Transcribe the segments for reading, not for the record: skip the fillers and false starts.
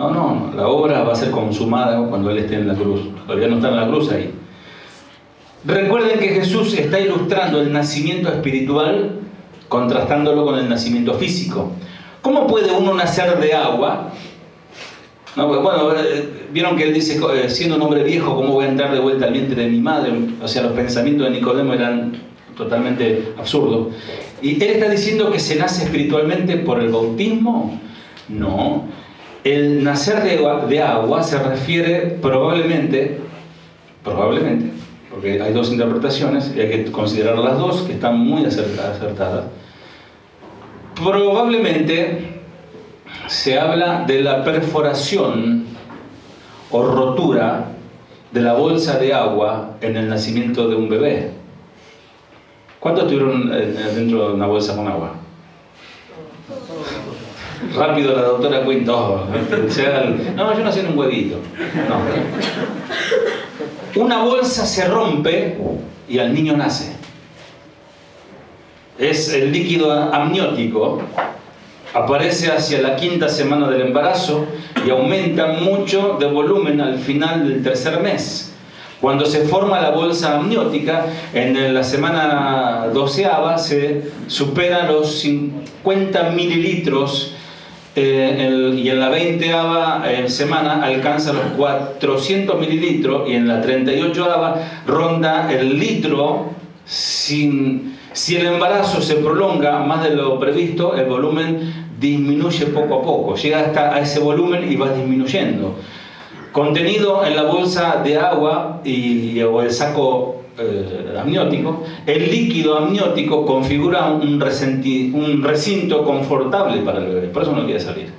No, no, la obra va a ser consumada cuando Él esté en la cruz. Todavía no está en la cruz ahí. Recuerden que Jesús está ilustrando el nacimiento espiritual contrastándolo con el nacimiento físico. ¿Cómo puede uno nacer de agua? No, bueno, vieron que Él dice, siendo un hombre viejo, ¿cómo voy a entrar de vuelta al vientre de mi madre? O sea, los pensamientos de Nicodemo eran totalmente absurdos. Y Él está diciendo que se nace espiritualmente por el bautismo. No. El nacer de agua se refiere probablemente, porque hay dos interpretaciones y hay que considerar las dos, que están muy acertadas. Probablemente se habla de la perforación o rotura de la bolsa de agua en el nacimiento de un bebé. ¿Cuántos estuvieron dentro de una bolsa con agua? Rápido la doctora cuenta, no, yo nací en un huevito. No. Una bolsa se rompe y al niño nace. Es el líquido amniótico, aparece hacia la 5ª semana del embarazo y aumenta mucho de volumen al final del 3er mes. Cuando se forma la bolsa amniótica, en la semana 12ª se supera los 50 mililitros y en la 20ª semana alcanza los 400 mililitros y en la 38ª ronda el litro. Si el embarazo se prolonga más de lo previsto, el volumen disminuye poco a poco, llega hasta a ese volumen y va disminuyendo. Contenido en la bolsa de agua o el saco amniótico, el líquido amniótico configura un recinto confortable para el bebé, por eso no quiere salir.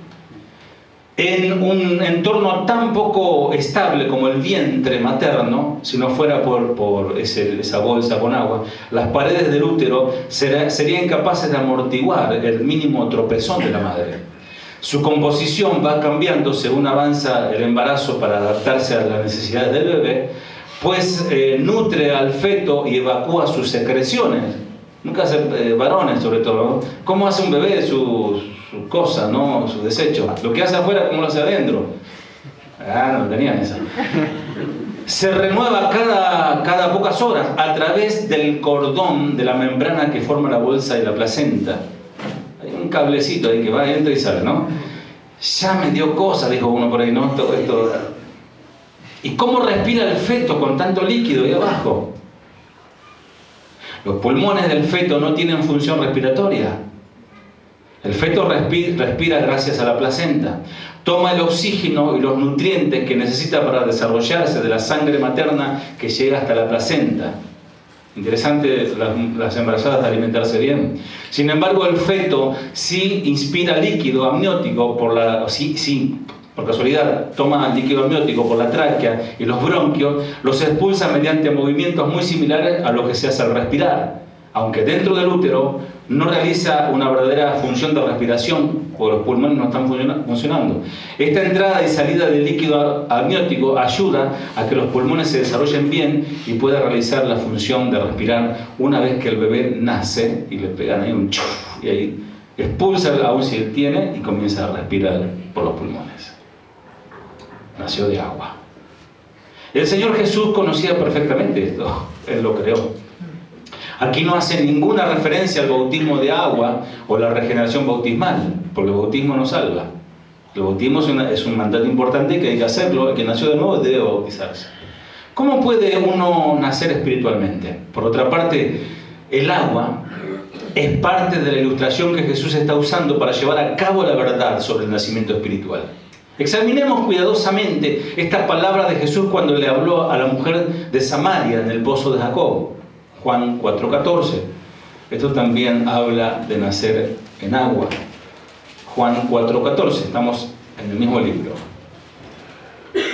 En un entorno tan poco estable como el vientre materno, si no fuera por esa bolsa con agua, las paredes del útero serían incapaces de amortiguar el mínimo tropezón de la madre. Su composición va cambiando según avanza el embarazo para adaptarse a las necesidades del bebé, pues nutre al feto y evacúa sus secreciones. Nunca hace varones, sobre todo, ¿no? ¿Cómo hace un bebé su cosa, ¿no? Su desecho? Lo que hace afuera, ¿cómo lo hace adentro? No tenían esa. Se renueva cada pocas horas a través del cordón de la membrana que forma la bolsa y la placenta. Hay un cablecito ahí que va, entra y sale, ¿no? Ya me dio cosa, dijo uno por ahí, ¿no? Esto. ¿Y cómo respira el feto con tanto líquido ahí abajo? Los pulmones del feto no tienen función respiratoria. El feto respira gracias a la placenta. Toma el oxígeno y los nutrientes que necesita para desarrollarse de la sangre materna que llega hasta la placenta. Interesante las embarazadas de alimentarse bien. Sin embargo, el feto sí inspira líquido amniótico por casualidad toma líquido amniótico por la tráquea y los bronquios, los expulsa mediante movimientos muy similares a los que se hace al respirar. Aunque dentro del útero no realiza una verdadera función de respiración, porque los pulmones no están funcionando. Esta entrada y salida de líquido amniótico ayuda a que los pulmones se desarrollen bien y pueda realizar la función de respirar una vez que el bebé nace y le pegan ahí un chuf y ahí expulsa aún si él tiene y comienza a respirar por los pulmones. Nació de agua. El Señor Jesús conocía perfectamente esto, Él lo creó. Aquí no hace ninguna referencia al bautismo de agua o la regeneración bautismal, porque el bautismo no salva. El bautismo es un mandato importante que hay que hacerlo, el que nació de nuevo debe bautizarse. ¿Cómo puede uno nacer espiritualmente? Por otra parte, el agua es parte de la ilustración que Jesús está usando para llevar a cabo la verdad sobre el nacimiento espiritual. Examinemos cuidadosamente esta palabra de Jesús cuando le habló a la mujer de Samaria en el pozo de Jacob. Juan 4:14. Esto también habla de nacer en agua. Juan 4:14. Estamos en el mismo libro.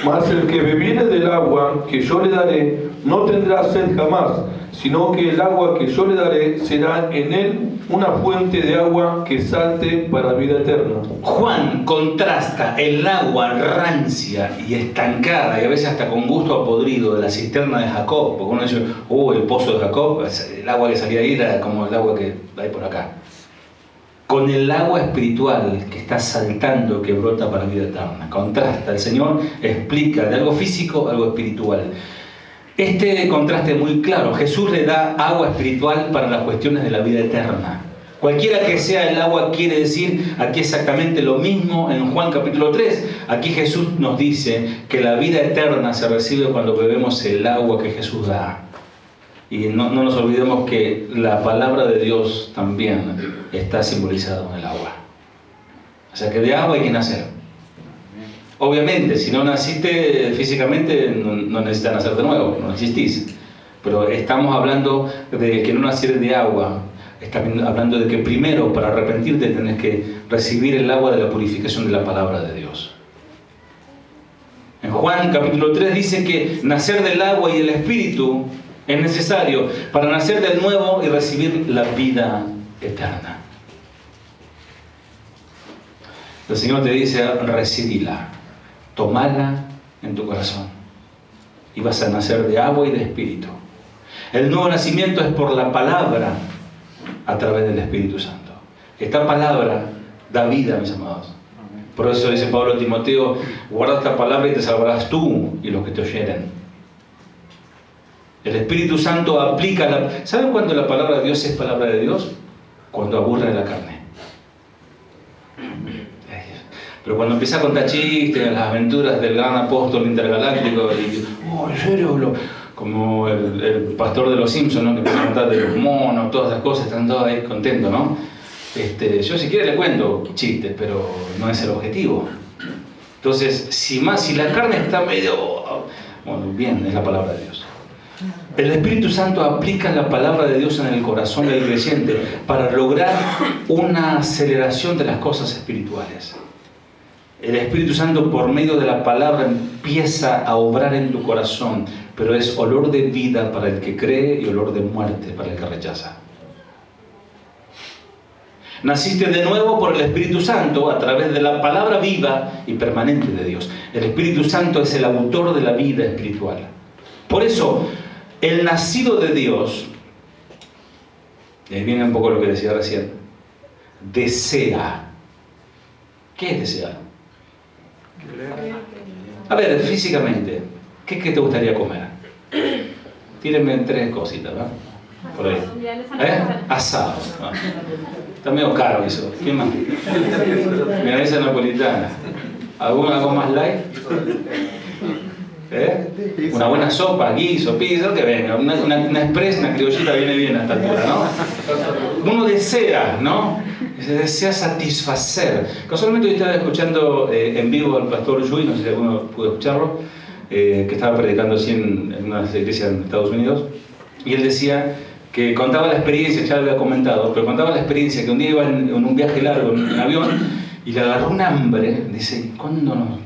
Mas el que bebiere del agua que yo le daré no tendrá sed jamás, sino que el agua que yo le daré será en él una fuente de agua que salte para vida eterna. Juan contrasta el agua rancia y estancada y a veces hasta con gusto a podrido de la cisterna de Jacob, porque uno dice, el pozo de Jacob, el agua que salía ahí era como el agua que hay por acá. con el agua espiritual que está saltando, que brota para la vida eterna. Contrasta, el Señor explica de algo físico a algo espiritual. Este contraste es muy claro. Jesús le da agua espiritual para las cuestiones de la vida eterna. Cualquiera que sea el agua quiere decir aquí exactamente lo mismo en Juan capítulo 3. Aquí Jesús nos dice que la vida eterna se recibe cuando bebemos el agua que Jesús da. Y no nos olvidemos que la palabra de Dios también está simbolizada en el agua. O sea que de agua hay que nacer. Obviamente, si no naciste físicamente, no necesitas nacer de nuevo, no existís. Pero estamos hablando de que no nacer de agua. Estamos hablando de que primero, para arrepentirte, tenés que recibir el agua de la purificación de la palabra de Dios. En Juan capítulo 3 dice que nacer del agua y el Espíritu es necesario para nacer de nuevo y recibir la vida eterna. El Señor te dice, recibila, tomala en tu corazón y vas a nacer de agua y de Espíritu. El nuevo nacimiento es por la palabra a través del Espíritu Santo. Esta palabra da vida, mis amados. Por eso dice Pablo a Timoteo, guarda esta palabra y te salvarás tú y los que te oyeren. El Espíritu Santo aplica la... ¿Saben cuándo la palabra de Dios es palabra de Dios? Cuando aburre la carne. Pero cuando empieza a contar chistes, las aventuras del gran apóstol intergaláctico, y, oh, en serio, como el pastor de los Simpsons, ¿no? Que empieza a contar de los monos, todas las cosas, están todos ahí contentos, ¿no? Yo si quiere le cuento chistes, pero no es el objetivo. Entonces, si la carne está medio... Bueno, bien, es la palabra de Dios. El Espíritu Santo aplica la palabra de Dios en el corazón del creyente para lograr una aceleración de las cosas espirituales. El Espíritu Santo, por medio de la palabra, empieza a obrar en tu corazón, pero es olor de vida para el que cree y olor de muerte para el que rechaza. Naciste de nuevo por el Espíritu Santo a través de la palabra viva y permanente de Dios. El Espíritu Santo es el autor de la vida espiritual. Por eso, el nacido de Dios, y ahí viene un poco lo que decía recién, desea. ¿Qué es desear? A ver, físicamente, ¿qué te gustaría comer? Tírenme 3 cositas, ¿no? Por ahí. Asado. ¿No? Está medio caro eso. ¿Qué más? Milanesa napolitana. ¿Algo más light? Una buena sopa, guiso, pizza, que venga. Una express, una criollita viene bien a esta altura, ¿no? Uno desea, ¿no? Se desea satisfacer. Casualmente yo estaba escuchando en vivo al pastor Yui, no sé si alguno pudo escucharlo, que estaba predicando así en una iglesia en Estados Unidos, y él decía que contaba la experiencia, ya lo había comentado, pero contaba la experiencia que un día iba en un viaje largo en avión y le agarró un hambre. Dice, ¿cuándo nos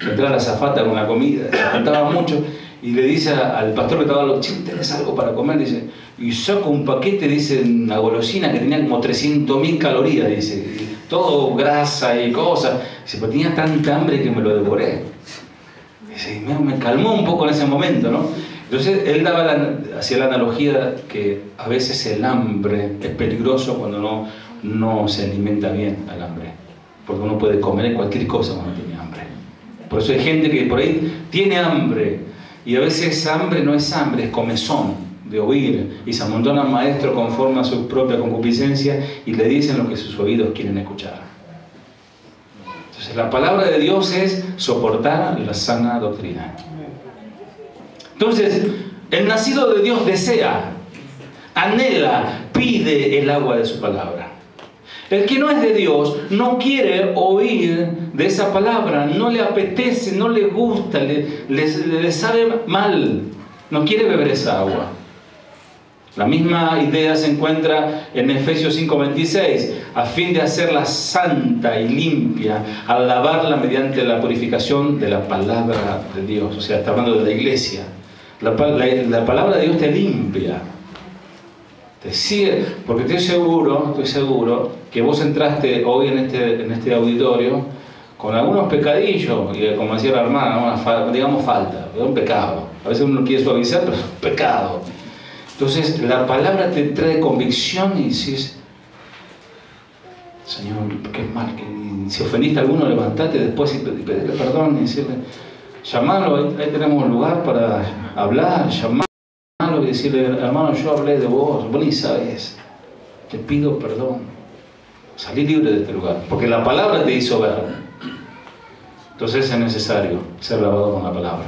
entraba la azafata con la comida? Se faltaba mucho. Y le dice al pastor que estaba al che, ¿tenés algo para comer? Dice, y saca un paquete, dice, una golosina que tenía como 300.000 calorías, dice, todo grasa y cosas. Dice, pero tenía tanta hambre que me lo devoré. Dice, me calmó un poco en ese momento, ¿no? Entonces él hacía la analogía que a veces el hambre es peligroso cuando no se alimenta bien al hambre, porque uno puede comer cualquier cosa cuando tiene hambre. Por eso hay gente que por ahí tiene hambre, y a veces esa hambre no es hambre, es comezón de oír, y se amontona al maestro conforme a su propia concupiscencia y le dicen lo que sus oídos quieren escuchar. Entonces la palabra de Dios es soportar la sana doctrina. Entonces, el nacido de Dios desea, anhela, pide el agua de su palabra. El que no es de Dios no quiere oír de esa palabra, no le apetece, no le gusta, le sabe mal, no quiere beber esa agua. La misma idea se encuentra en Efesios 5:26, a fin de hacerla santa y limpia, al lavarla mediante la purificación de la palabra de Dios. O sea, está hablando de la iglesia. La palabra de Dios te limpia. Te sigue, porque estoy seguro que vos entraste hoy en este auditorio con algunos pecadillos, y como decía la hermana, digamos falta, es un pecado. A veces uno quiere suavizar, pero es un pecado. Entonces la palabra te trae convicción y dices, Señor, qué mal, que si ofendiste a alguno, levantate después y pedirle perdón y decirle, llamarlo, ahí tenemos lugar para hablar, llamarlo y decirle, hermano, yo hablé de vos ni sabes, te pido perdón, salí libre de este lugar, porque la palabra te hizo ver. Entonces es necesario ser lavado con la palabra.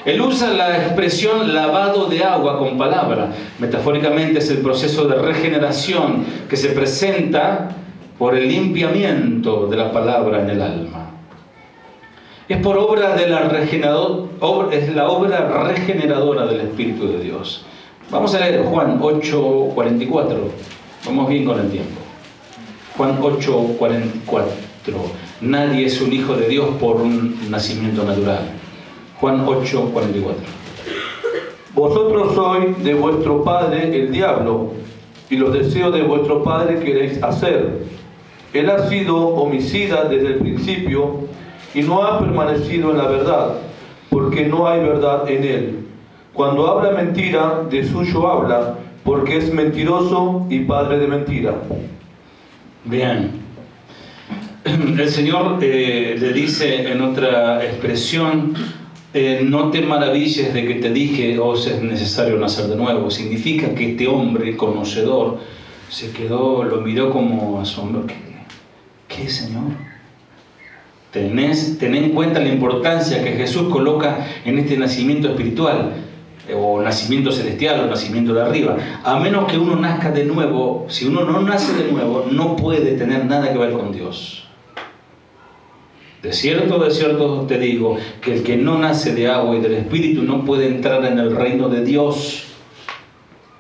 Él usa la expresión lavado de agua con palabra. Metafóricamente es el proceso de regeneración que se presenta por el limpiamiento de la palabra en el alma. Es por obra de es la obra regeneradora del Espíritu de Dios. Vamos a leer Juan 8:44. Vamos bien con el tiempo. Juan 8:44. Nadie es un hijo de Dios por un nacimiento natural. Juan 8:44. Vosotros sois de vuestro padre el diablo, y los deseos de vuestro padre queréis hacer. Él ha sido homicida desde el principio, y no ha permanecido en la verdad, porque no hay verdad en él. Cuando habla mentira, de suyo habla, porque es mentiroso y padre de mentira. Bien. El Señor le dice en otra expresión, no te maravilles de que te dije, os es necesario nacer de nuevo. Significa que este hombre conocedor se quedó, lo miró como asombrado. ¿Qué, Señor? Ten en cuenta la importancia que Jesús coloca en este nacimiento espiritual, o nacimiento celestial, o nacimiento de arriba. A menos que uno nazca de nuevo, si uno no nace de nuevo, no puede tener nada que ver con Dios. De cierto te digo, que el que no nace de agua y del Espíritu no puede entrar en el reino de Dios.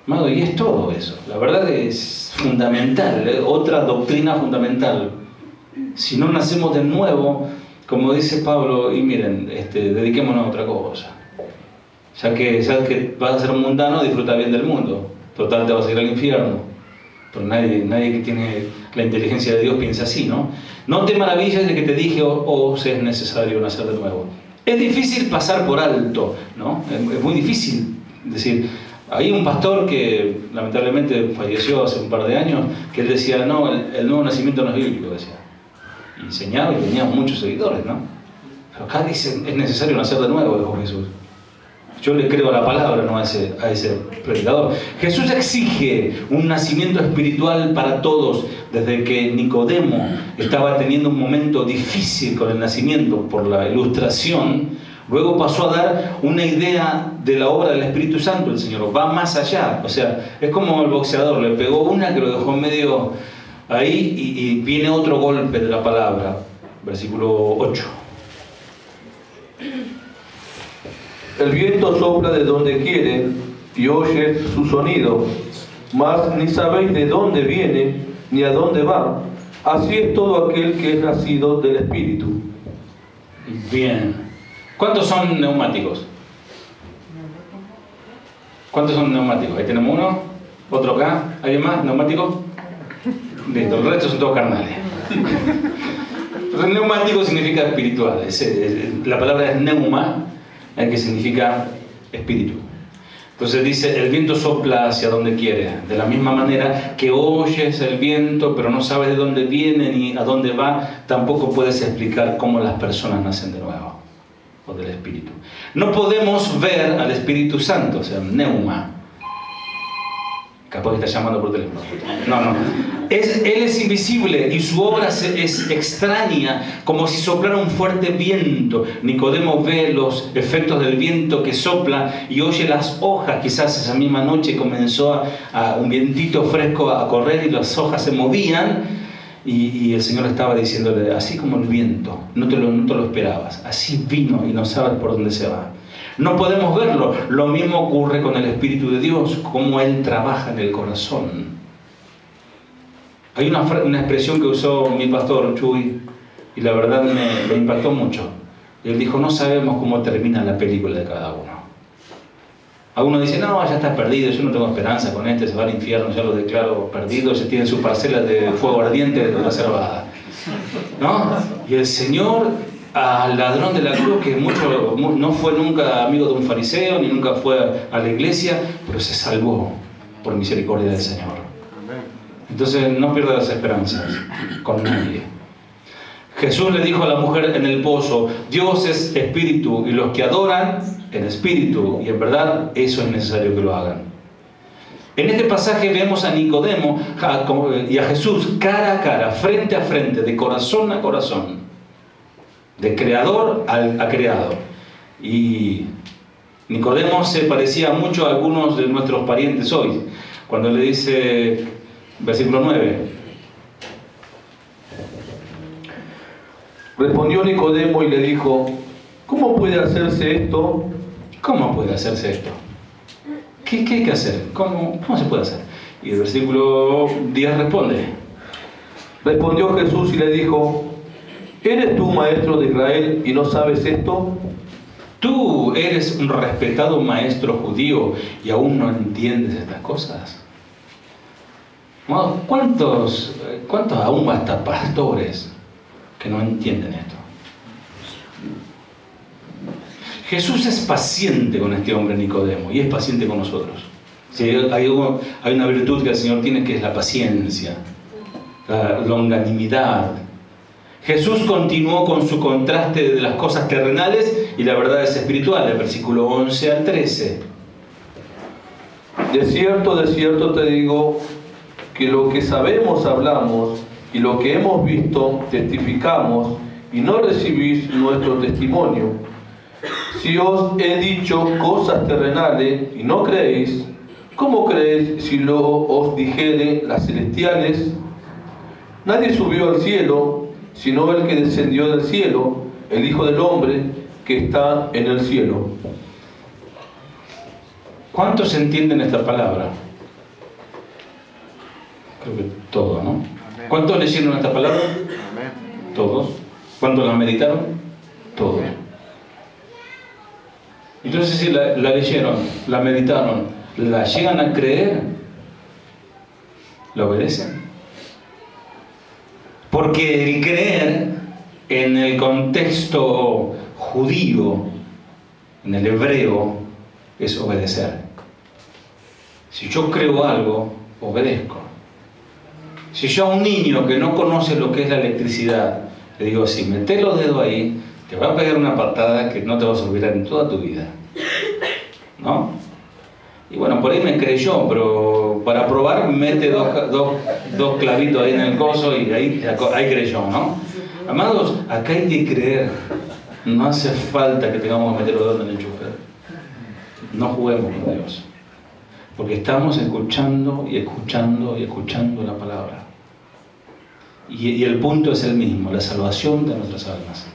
Amado, y es todo eso. La verdad es fundamental, otra doctrina fundamental. Si no nacemos de nuevo, como dice Pablo, y miren, dediquémonos a otra cosa. Ya que vas a ser un mundano, disfruta bien del mundo. Total, te vas a ir al infierno. Pero nadie que tiene la inteligencia de Dios piensa así, ¿no? No te maravilles de que te dije, os es necesario nacer de nuevo. Es difícil pasar por alto, ¿no? Es muy difícil. Es decir, hay un pastor que lamentablemente falleció hace un par de años, que él decía, no, el nuevo nacimiento no es bíblico, decía. Y enseñaba y tenía muchos seguidores, ¿no? Pero acá dice, es necesario nacer de nuevo, dijo Jesús. Yo le creo a la palabra, no a ese predicador. Jesús exige un nacimiento espiritual para todos. Desde que Nicodemo estaba teniendo un momento difícil con el nacimiento por la ilustración, luego pasó a dar una idea de la obra del Espíritu Santo. El Señor va más allá. O sea, es como el boxeador, le pegó una que lo dejó medio ahí y viene otro golpe de la palabra. Versículo 8. El viento sopla de donde quiere y oyes su sonido, mas ni sabéis de dónde viene ni a dónde va. Así es todo aquel que es nacido del Espíritu. Bien. ¿Cuántos son neumáticos? ¿Cuántos son neumáticos? Ahí tenemos uno, otro acá. ¿Alguien más? ¿Neumático? Listo, el resto son todos carnales. Entonces, neumático significa espiritual. La palabra es neuma, que significa espíritu. Entonces dice, el viento sopla hacia donde quiere. De la misma manera que oyes el viento, pero no sabes de dónde viene ni a dónde va, tampoco puedes explicar cómo las personas nacen de nuevo, o del Espíritu. No podemos ver al Espíritu Santo, o sea, neuma. Capaz que está llamando por teléfono. No. Él es invisible y su obra es extraña, como si soplara un fuerte viento. Nicodemo ve los efectos del viento que sopla y oye las hojas. Quizás esa misma noche comenzó a un vientito fresco a correr y las hojas se movían. Y el Señor estaba diciéndole, así como el viento, no te lo esperabas. Así vino y no sabes por dónde se va. No podemos verlo. Lo mismo ocurre con el Espíritu de Dios, cómo Él trabaja en el corazón. Hay una expresión que usó mi pastor Chuy y la verdad me impactó mucho. Él dijo, no sabemos cómo termina la película de cada uno. Algunos dicen, no, ya está perdido, yo no tengo esperanza con este, se va al infierno, ya lo declaro perdido, se tiene su parcela de fuego ardiente reservada. ¿No? Y el Señor, al ladrón de la cruz, que no fue nunca amigo de un fariseo, ni nunca fue a la iglesia, pero se salvó por misericordia del Señor. Entonces no pierdas las esperanzas con nadie. Jesús le dijo a la mujer en el pozo, Dios es espíritu y los que adoran en espíritu y en verdad, eso es necesario que lo hagan. En este pasaje vemos a Nicodemo y a Jesús cara a cara, frente a frente, de corazón a corazón, de creador a creado. Y Nicodemo se parecía mucho a algunos de nuestros parientes hoy, cuando le dice, versículo 9, respondió Nicodemo y le dijo, ¿cómo puede hacerse esto? ¿Cómo puede hacerse esto? ¿Qué hay que hacer? ¿Cómo se puede hacer? Y el versículo 10 responde. Respondió Jesús y le dijo, ¿eres tú maestro de Israel y no sabes esto? Tú eres un respetado maestro judío y aún no entiendes estas cosas. ¿Cuántos aún hasta pastores que no entienden esto? Jesús es paciente con este hombre Nicodemo y es paciente con nosotros. Sí, hay una virtud que el Señor tiene, que es la paciencia, la longanimidad. Jesús continuó con su contraste de las cosas terrenales y la verdad es espiritual, del versículo 11 al 13. De cierto te digo, que lo que sabemos hablamos, y lo que hemos visto testificamos, y no recibís nuestro testimonio. Si os he dicho cosas terrenales y no creéis, ¿cómo creéis si os dijere las celestiales? Nadie subió al cielo, sino el que descendió del cielo, el Hijo del Hombre que está en el cielo. ¿Cuántos entienden esta palabra? Creo que todos, ¿no? ¿Cuántos leyeron esta palabra? Todos. ¿Cuántos la meditaron? Todos. Entonces, si la leyeron, la meditaron, ¿la llegan a creer? ¿La obedecen? Porque el creer en el contexto judío, en el hebreo, es obedecer. Si yo creo algo, obedezco. Si yo a un niño que no conoce lo que es la electricidad, le digo, si metés los dedos ahí, te va a pegar una patada que no te vas a olvidar en toda tu vida. ¿No? Y bueno, por ahí me creyó, pero para probar mete dos clavitos ahí en el coso y ahí creyó, ¿no? Amados, acá hay que creer. No hace falta que tengamos que meter los dedos en el enchufe. No juguemos con Dios. Porque estamos escuchando y escuchando y escuchando la palabra. Y el punto es el mismo, la salvación de nuestras almas.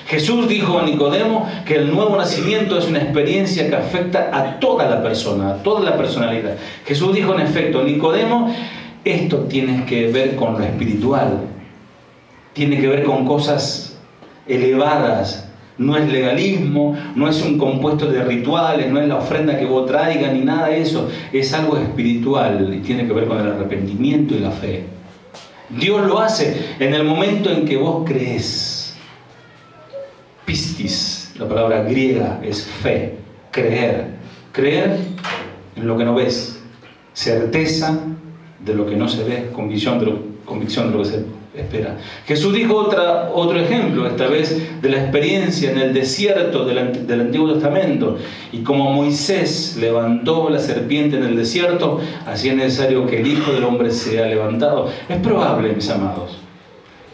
Jesús dijo a Nicodemo que el nuevo nacimiento es una experiencia que afecta a toda la persona, a toda la personalidad. Jesús dijo en efecto, Nicodemo, esto tiene que ver con lo espiritual, tiene que ver con cosas elevadas. No es legalismo, no es un compuesto de rituales, no es la ofrenda que vos traigas ni nada de eso. Es algo espiritual y tiene que ver con el arrepentimiento y la fe. Dios lo hace en el momento en que vos crees. Pistis, la palabra griega es fe, creer. Creer en lo que no ves, certeza de lo que no se ve, convicción de lo que se espera. Jesús dijo otro ejemplo, esta vez de la experiencia en el desierto del Antiguo Testamento. Y como Moisés levantó la serpiente en el desierto, así es necesario que el Hijo del Hombre sea levantado. Es probable, mis amados,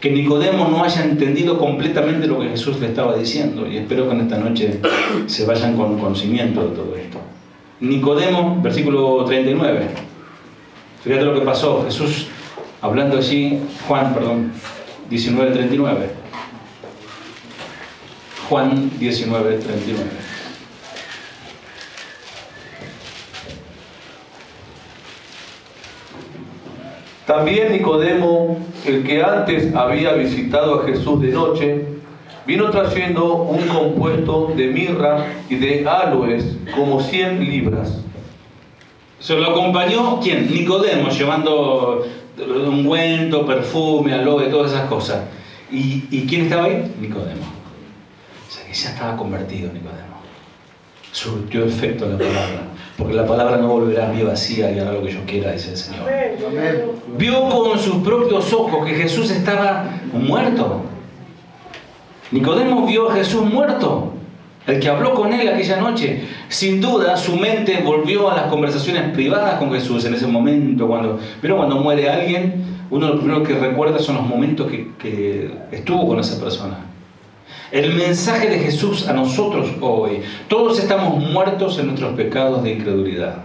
que Nicodemo no haya entendido completamente lo que Jesús le estaba diciendo, y espero que en esta noche se vayan con conocimiento de todo esto. Nicodemo, versículo 39. Fíjate lo que pasó. Jesús hablando allí, Juan 19:39. Juan 19:39. También Nicodemo, el que antes había visitado a Jesús de noche, vino trayendo un compuesto de mirra y de aloes, como 100 libras. Se lo acompañó, ¿quién? Nicodemo, llevando ungüento, perfume, aloe, todas esas cosas. ¿Y quién estaba ahí? Nicodemo. O sea, que ya estaba convertido Nicodemo. Surtió efecto la palabra. porque la palabra no volverá a mí vacía y hará lo que yo quiera, dice el Señor. Vio con sus propios ojos que Jesús estaba muerto. Nicodemo vio a Jesús muerto, el que habló con él aquella noche. Sin duda su mente volvió a las conversaciones privadas con Jesús en ese momento. Cuando muere alguien, uno de los primeros que recuerda son los momentos que estuvo con esa persona. El mensaje de Jesús a nosotros hoy: todos estamos muertos en nuestros pecados de incredulidad.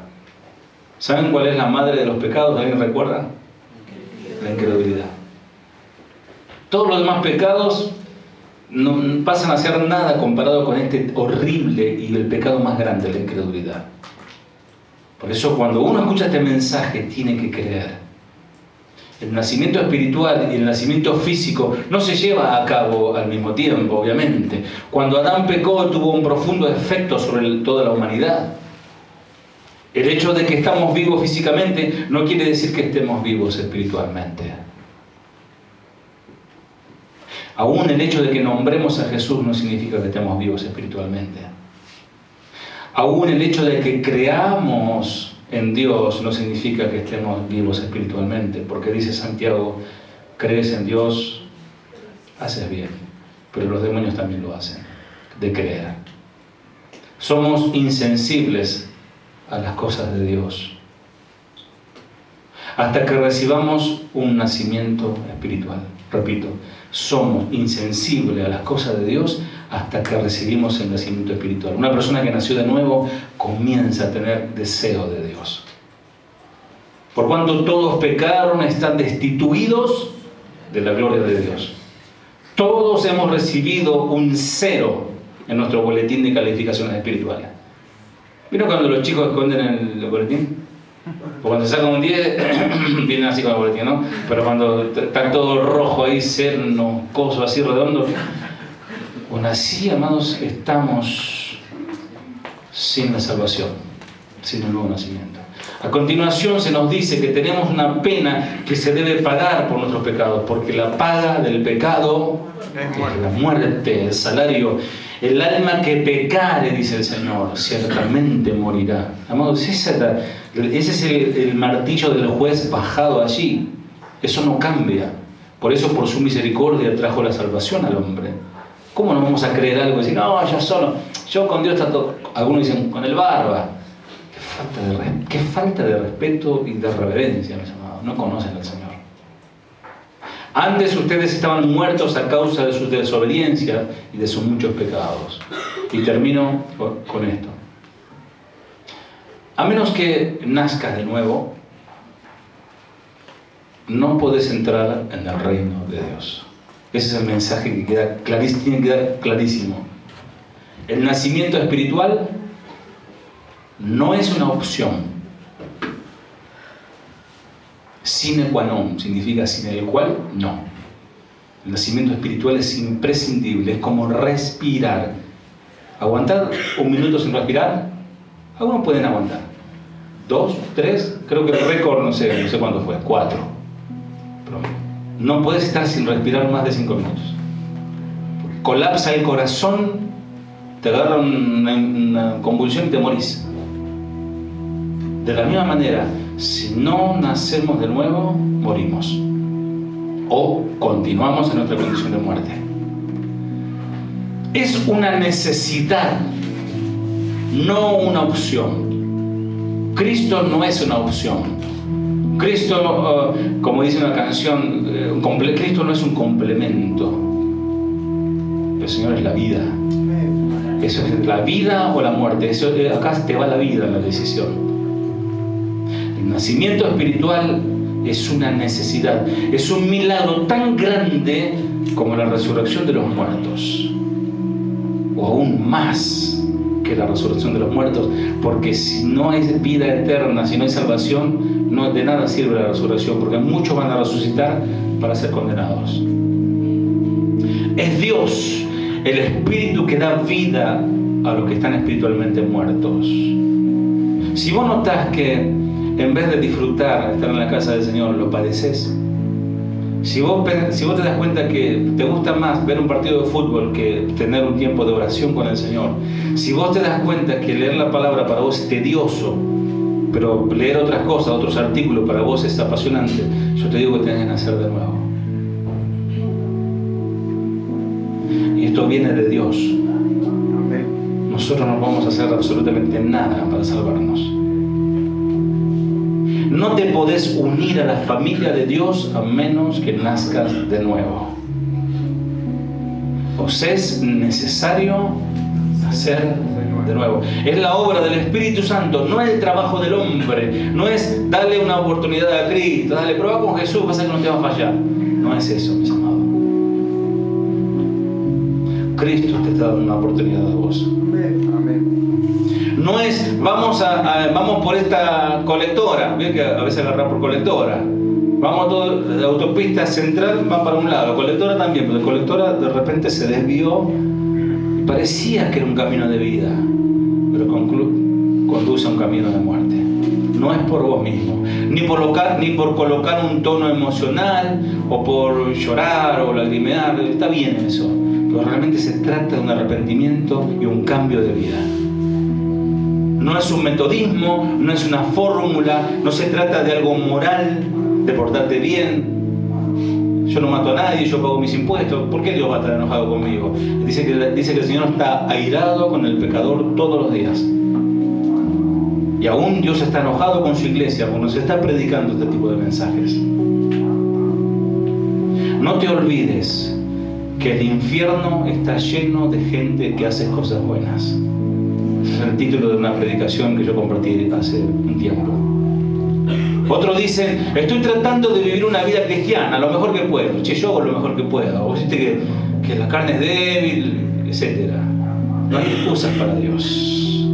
¿Saben cuál es la madre de los pecados? ¿Alguien recuerda? La incredulidad. Todos los demás pecados no pasan a ser nada comparado con este horrible y el pecado más grande, la incredulidad. Por eso cuando uno escucha este mensaje tiene que creer. El nacimiento espiritual y el nacimiento físico no se lleva a cabo al mismo tiempo, obviamente. Cuando Adán pecó, tuvo un profundo efecto sobre toda la humanidad. El hecho de que estamos vivos físicamente no quiere decir que estemos vivos espiritualmente. Aún el hecho de que nombremos a Jesús no significa que estemos vivos espiritualmente. Aún el hecho de que creamos en Dios no significa que estemos vivos espiritualmente, porque dice Santiago: crees en Dios, haces bien, pero los demonios también lo hacen, de creer. Somos insensibles a las cosas de Dios hasta que recibamos un nacimiento espiritual. Repito, somos insensibles a las cosas de Dios hasta que recibimos el nacimiento espiritual. Una persona que nació de nuevo comienza a tener deseo de Dios. Por cuanto todos pecaron, están destituidos de la gloria de Dios. Todos hemos recibido un 0 en nuestro boletín de calificaciones espirituales. ¿Vieron cuando los chicos esconden el boletín? O cuando se sacan un 10, vienen así con el boletín, ¿no? Pero cuando está todo rojo ahí, cerno, coso así redondo. Bueno, así, amados, estamos sin la salvación, sin el nuevo nacimiento. A continuación se nos dice que tenemos una pena que se debe pagar por nuestros pecados, porque la paga del pecado es la muerte, el salario. El alma que pecare, dice el Señor, ciertamente morirá. Amados, ese es el martillo del juez bajado allí. Eso no cambia. Por eso, por su misericordia, trajo la salvación al hombre. ¿Cómo no vamos a creer algo y decir, no, yo con Dios está todo? Algunos dicen, con el barba. Qué falta de respeto y de reverencia, mis amados. No conocen al Señor. Antes ustedes estaban muertos a causa de su desobediencia y de sus muchos pecados. Y termino con esto. A menos que nazcas de nuevo, no podés entrar en el reino de Dios. Ese es el mensaje que tiene que quedar clarísimo. El nacimiento espiritual no es una opción. Sine qua non significa sin el cual no. El nacimiento espiritual es imprescindible, es como respirar. ¿Aguantar un minuto sin respirar? Algunos pueden aguantar. 2, 3, creo que el récord no sé cuánto fue, 4. Pero no puedes estar sin respirar más de 5 minutos. Colapsa el corazón, te agarra una convulsión y te morís. De la misma manera, si no nacemos de nuevo, morimos. O continuamos en nuestra condición de muerte. Es una necesidad, no una opción. Cristo no es una opción. Cristo, como dice una canción, Cristo no es un complemento. El Señor es la vida. Eso es la vida o la muerte. Eso, acá te va la vida en la decisión. El nacimiento espiritual es una necesidad, es un milagro tan grande como la resurrección de los muertos, o aún más que la resurrección de los muertos, porque si no hay vida eterna, si no hay salvación, no de nada sirve la resurrección, porque muchos van a resucitar para ser condenados. Es Dios, el Espíritu, que da vida a los que están espiritualmente muertos. Si vos notás que en vez de disfrutar estar en la casa del Señor, lo padeces, Si vos te das cuenta que te gusta más ver un partido de fútbol que tener un tiempo de oración con el Señor, si vos te das cuenta que leer la palabra para vos es tedioso, pero leer otras cosas, otros artículos para vos es apasionante, yo te digo que tenés que nacer de nuevo. Y esto viene de Dios. Nosotros no vamos a hacer absolutamente nada para salvarnos. No te podés unir a la familia de Dios a menos que nazcas de nuevo. Os es necesario nacer de nuevo. Es la obra del Espíritu Santo, no es el trabajo del hombre. No es darle una oportunidad a Cristo, dale, prueba con Jesús, pasa que no te va a fallar. No es eso, mis amados. Cristo te está dando una oportunidad a vos. No es, vamos por esta colectora, ¿ven que a veces agarrar por colectora? Vamos todo, la autopista central va para un lado, colectora también, pero la colectora de repente se desvió y parecía que era un camino de vida, pero conduce a un camino de muerte. No es por vos mismo, ni por colocar un tono emocional, o por llorar o lagrimear, está bien eso, pero realmente se trata de un arrepentimiento y un cambio de vida. No es un metodismo, no es una fórmula, no se trata de algo moral, de portarte bien. Yo no mato a nadie, yo pago mis impuestos. ¿Por qué Dios va a estar enojado conmigo? Dice que el Señor está airado con el pecador todos los días. Y aún Dios está enojado con su iglesia porque nos está predicando este tipo de mensajes. No te olvides que el infierno está lleno de gente que hace cosas buenas. Ese es el título de una predicación que yo compartí hace un tiempo. Otros dicen, estoy tratando de vivir una vida cristiana lo mejor que puedo. Che, yo hago lo mejor que puedo. Vos dijiste que la carne es débil, etc. No hay excusas para Dios.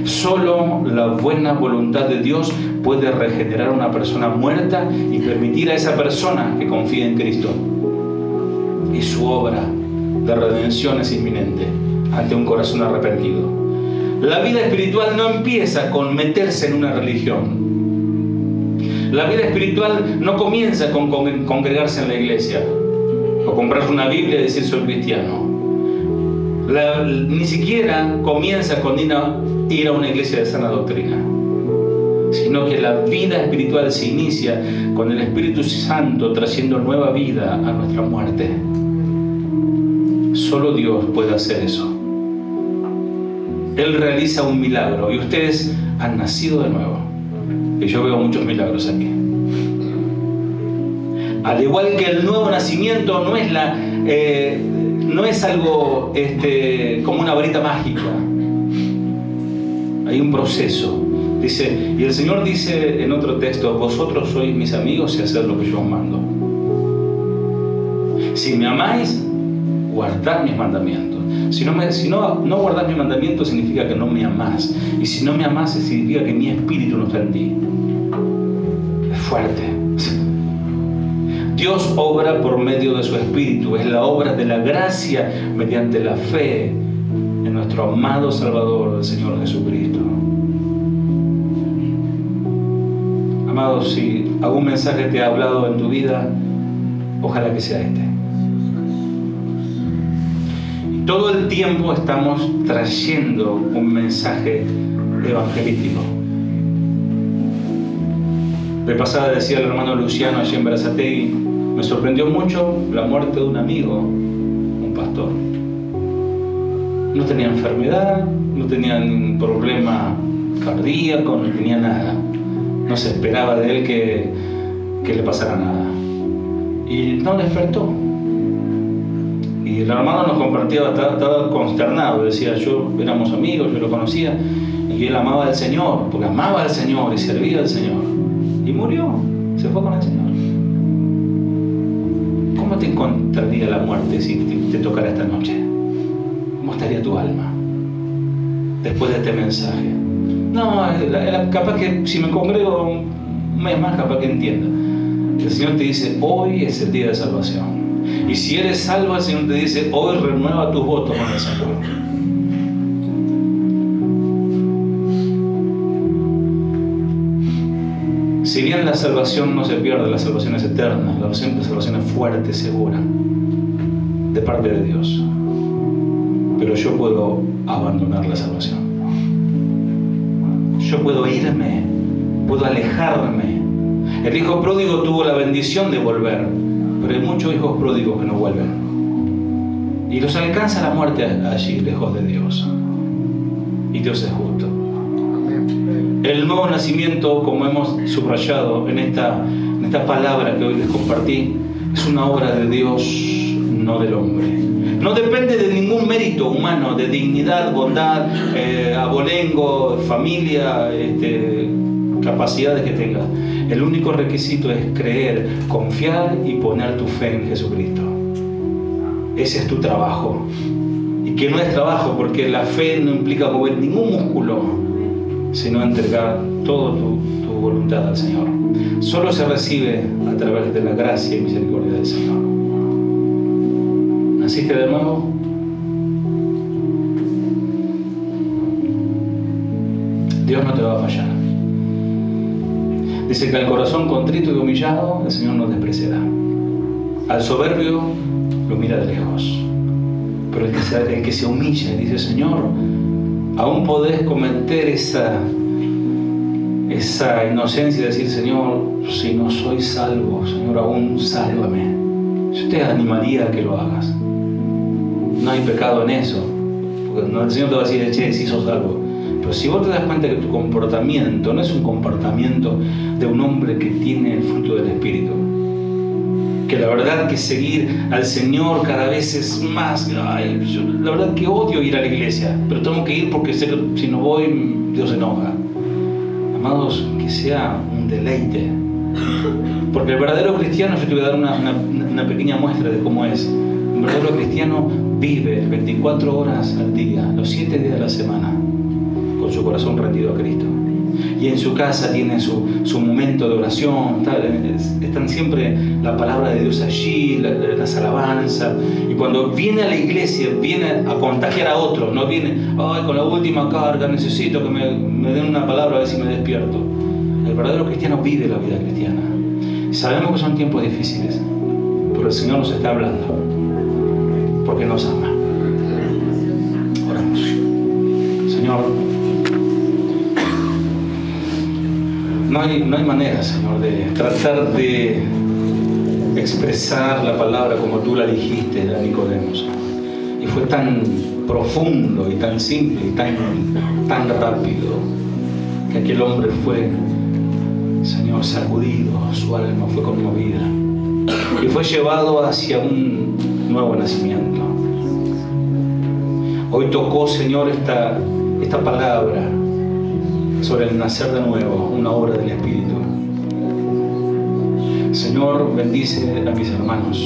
Solo la buena voluntad de Dios puede regenerar a una persona muerta y permitir a esa persona que confíe en Cristo. Y su obra de redención es inminente ante un corazón arrepentido. La vida espiritual no empieza con meterse en una religión. La vida espiritual no comienza con congregarse en la iglesia o comprarse una Biblia y decir soy cristiano. Ni siquiera comienza con ir a una iglesia de sana doctrina, sino que la vida espiritual se inicia con el Espíritu Santo trayendo nueva vida a nuestra muerte. Solo Dios puede hacer eso. Él realiza un milagro y ustedes han nacido de nuevo. Y yo veo muchos milagros aquí. Al igual que el nuevo nacimiento no es algo como una varita mágica. Hay un proceso. Dice, y el Señor dice en otro texto, vosotros sois mis amigos y haced lo que yo os mando. Si me amáis, guardad mis mandamientos. Si no guardás mis mandamientos, significa que no me amás. Y si no me amás, significa que mi espíritu no está en ti. Es fuerte. Dios obra por medio de su espíritu. Es la obra de la gracia mediante la fe en nuestro amado Salvador, el Señor Jesucristo. Amado, si algún mensaje te ha hablado en tu vida, ojalá que sea este. Todo el tiempo estamos trayendo un mensaje evangelístico. De pasada decía el hermano Luciano allí en Berazategui, me sorprendió mucho la muerte de un amigo, un pastor. No tenía enfermedad, no tenía ningún problema cardíaco, no tenía nada. No se esperaba de él que le pasara nada. Y no despertó. Y el hermano nos compartía, estaba consternado, decía, éramos amigos, yo lo conocía, y él amaba al Señor, porque amaba al Señor y servía al Señor. Y murió, se fue con el Señor. ¿Cómo te encontraría la muerte si te tocara esta noche? ¿Cómo estaría tu alma después de este mensaje? No, capaz que si me congrego un mes más, capaz que entienda. El Señor te dice, hoy es el día de salvación. Y si eres salvo, el Señor te dice, hoy renueva tus votos con el Señor. Si bien la salvación no se pierde, la salvación es eterna, la salvación es fuerte, segura, de parte de Dios. Pero yo puedo abandonar la salvación. Yo puedo irme, puedo alejarme. El hijo pródigo tuvo la bendición de volver, pero hay muchos hijos pródigos que no vuelven. Y los alcanza la muerte allí, lejos de Dios. Y Dios es justo. El nuevo nacimiento, como hemos subrayado en esta palabra que hoy les compartí, es una obra de Dios, no del hombre. No depende de ningún mérito humano, de dignidad, bondad, abolengo, familia, capacidades que tengas. El único requisito es creer, confiar y poner tu fe en Jesucristo. Ese es tu trabajo. Y que no es trabajo, porque la fe no implica mover ningún músculo, sino entregar toda tu voluntad al Señor. Solo se recibe a través de la gracia y misericordia del Señor. ¿Naciste de nuevo? Dios no te va a fallar. Dice que al corazón contrito y humillado el Señor no despreciará. Al soberbio lo mira de lejos. Pero el que se humilla y dice: Señor, aún podés cometer esa inocencia y decir: Señor, si no soy salvo, Señor, aún sálvame. Yo te animaría a que lo hagas. No hay pecado en eso, porque el Señor te va a decir: che, si sos salvo. Pero si vos te das cuenta que tu comportamiento no es un comportamiento de un hombre que tiene el fruto del Espíritu, que la verdad que seguir al Señor cada vez es más, yo la verdad que odio ir a la iglesia, pero tengo que ir porque sé que si no voy Dios se enoja. Amados, que sea un deleite, porque el verdadero cristiano, yo te voy a dar una pequeña muestra de cómo es. Un verdadero cristiano vive 24 horas al día, los 7 días de la semana, con su corazón rendido a Cristo. Y en su casa tiene su momento de oración, están siempre la palabra de Dios allí, las alabanzas. Y cuando viene a la iglesia, viene a contagiar a otros, no viene: ay, con la última carga necesito que me den una palabra a ver si me despierto. El verdadero cristiano vive la vida cristiana. Y sabemos que son tiempos difíciles, pero el Señor nos está hablando, porque nos ama. Oramos. Señor, no hay manera, Señor, de tratar de expresar la palabra como tú la dijiste a Nicodemo, Señor. Y fue tan profundo y tan simple y tan rápido que aquel hombre fue, Señor, sacudido, su alma fue conmovida y fue llevado hacia un nuevo nacimiento. Hoy tocó, Señor, esta palabra sobre el nacer de nuevo, una obra del Espíritu. Señor, bendice a mis hermanos.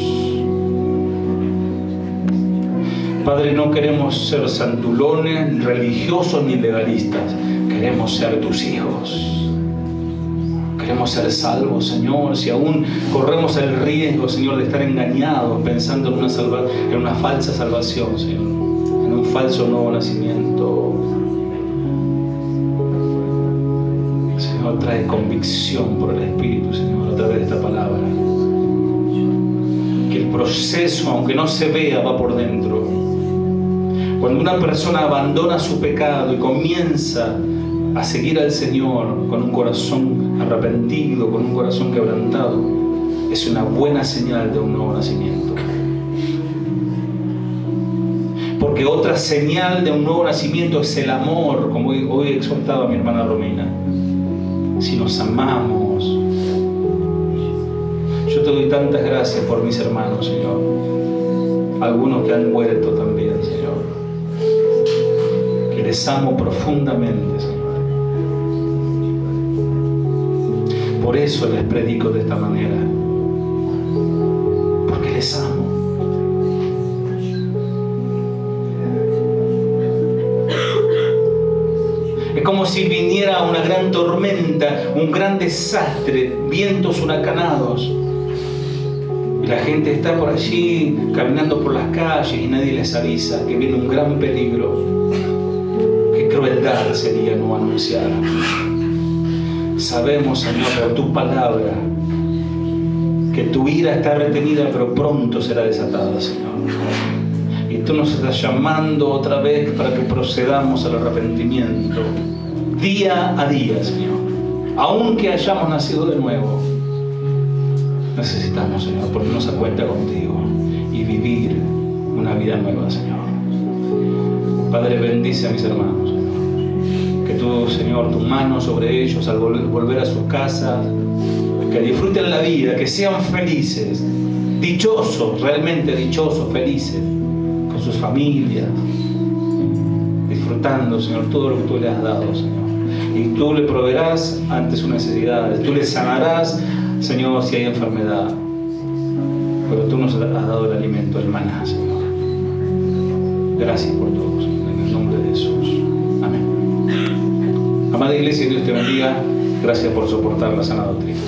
Padre, no queremos ser santulones, religiosos ni legalistas. Queremos ser tus hijos. Queremos ser salvos, Señor. Si aún corremos el riesgo, Señor, de estar engañados pensando en una falsa salvación, Señor, en un falso nuevo nacimiento, Señor, trae convicción por el Espíritu, Señor, a través de esta palabra. Que el proceso, aunque no se vea, va por dentro. Cuando una persona abandona su pecado y comienza a seguir al Señor con un corazón arrepentido, con un corazón quebrantado, es una buena señal de un nuevo nacimiento. Porque otra señal de un nuevo nacimiento es el amor, como hoy he exhortado a mi hermana Romina. Si nos amamos, yo te doy tantas gracias por mis hermanos, Señor. Algunos que han vuelto también, Señor. Que les amo profundamente, Señor. Por eso les predico de esta manera. Porque les amo. Es como si viniera una gran tormenta, un gran desastre, vientos huracanados. Y la gente está por allí, caminando por las calles y nadie les avisa que viene un gran peligro. Qué crueldad sería no anunciar. Sabemos, Señor, por tu palabra, que tu ira está retenida, pero pronto será desatada, Señor. Y tú nos estás llamando otra vez para que procedamos al arrepentimiento, día a día, Señor. Aunque hayamos nacido de nuevo, necesitamos, Señor, ponernos a cuenta contigo y vivir una vida nueva, Señor. Padre, bendice a mis hermanos, Señor. Que tú, Señor, tu mano sobre ellos al volver a sus casas, que disfruten la vida, que sean felices, dichosos, realmente dichosos, felices, con sus familias, disfrutando, Señor, todo lo que tú le has dado, Señor. Y tú le proveerás ante sus necesidades, tú le sanarás, Señor, si hay enfermedad. Pero tú nos has dado el alimento, el maná, Señor. Gracias por todo, Señor, en el nombre de Jesús. Amén. Amada Iglesia, Dios te bendiga. Gracias por soportar la sana doctrina.